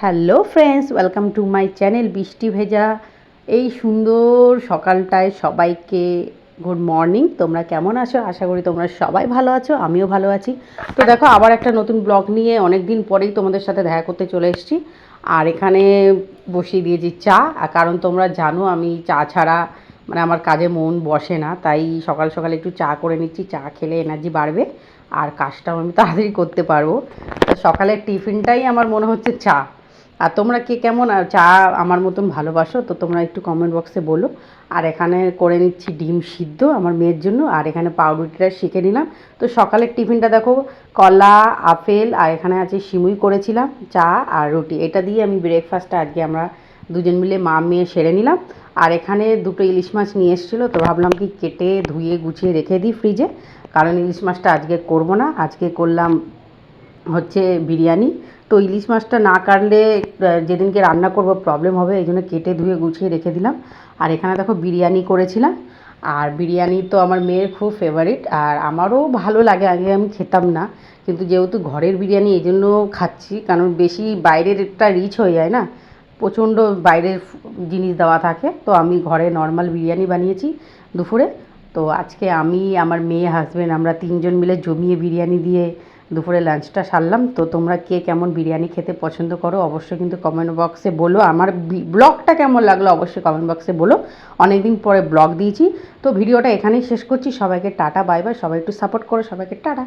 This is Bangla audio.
Hello friends, welcome to my channel বৃষ্টি ভেজা। এই সুন্দর সকালটায় সবাইকে গুড মর্নিং। তোমরা কেমন আছো? আশা করি তোমরা সবাই ভালো আছো, আমিও ভালো আছি। তো দেখো, আবার একটা নতুন ব্লগ নিয়ে অনেক দিন পরেই তোমাদের সাথে দেখা করতে চলে এসেছি। আর এখানে বসিয়ে দিয়েছি চা, আর কারণ তোমরা জানো আমি চা ছাড়া মানে আমার কাজে মন বসে না, তাই সকাল সকাল একটু চা করে নিচ্ছি। চা খেলে এনার্জি বাড়বে আর কাজটাও আমি তাড়াতাড়ি করতে পারবো। তো সকালের টিফিনটাই আমার মনে হচ্ছে চা। আর তোমরা কে কেমন চা আমার মতন ভালোবাসো তো তোমরা একটু কমেন্ট বক্সে বলো। আর এখানে করে নিচ্ছি ডিম সিদ্ধ আমার মেয়ের জন্য, আর এখানে পাউরুটিটা শিখে নিলাম। তো সকালের টিফিনটা দেখো, কলা, আপেল আর এখানে আছে সিমুই করেছিলাম, চা আর রুটি, এটা দিয়ে আমি ব্রেকফাস্টটা আজকে আমরা দুজন মিলে মা মেয়ে সেরে নিলাম। আর এখানে দুটো ইলিশ মাছ নিয়ে এসেছিলো, তো ভাবলাম কি কেটে ধুয়ে গুছিয়ে রেখে দিই ফ্রিজে, কারণ ইলিশ মাছটা আজকে করব না, আজকে করলাম হচ্ছে বিরিয়ানি। তো ইলিশ মাছটা না কাটলে যেদিনকে রান্না করব প্রবলেম হবে, এই জন্য কেটে ধুয়ে গুছিয়ে রেখে দিলাম। আর এখানে দেখো বিরিয়ানি করেছিলাম, আর বিরিয়ানি তো আমার মেয়ের খুব ফেভারিট, আর আমারও ভালো লাগে, আগে আমি খেতাম না, কিন্তু যেহেতু ঘরের বিরিয়ানি এই জন্য খাচ্ছি, কারণ বেশি বাইরের একটা রিচ হয়ে যায় না, প্রচণ্ড বাইরের জিনিস দেওয়া থাকে। তো আমি ঘরে নর্মাল বিরিয়ানি বানিয়েছি দুপুরে। তো আজকে আমি, আমার মেয়ে, হাজব্যান্ড আমরা তিনজন মিলে জমিয়ে বিরিয়ানি দিয়ে দুপুরে লাঞ্চটা সারলাম। তো তোমরা কে কেমন বিরিয়ানি খেতে পছন্দ করো অবশ্যই কিন্তু কমেন্ট বক্সে বলো। আমার ব্লগটা কেমন লাগলো অবশ্যই কমেন্ট বক্সে বলো। অনেক দিন পরে ব্লগ দিয়েছি। তো ভিডিওটা এখানেই শেষ করছি। সবাইকে টাটা, বাই বাই। সবাই একটু সাপোর্ট করো, সবাইকে টাটা।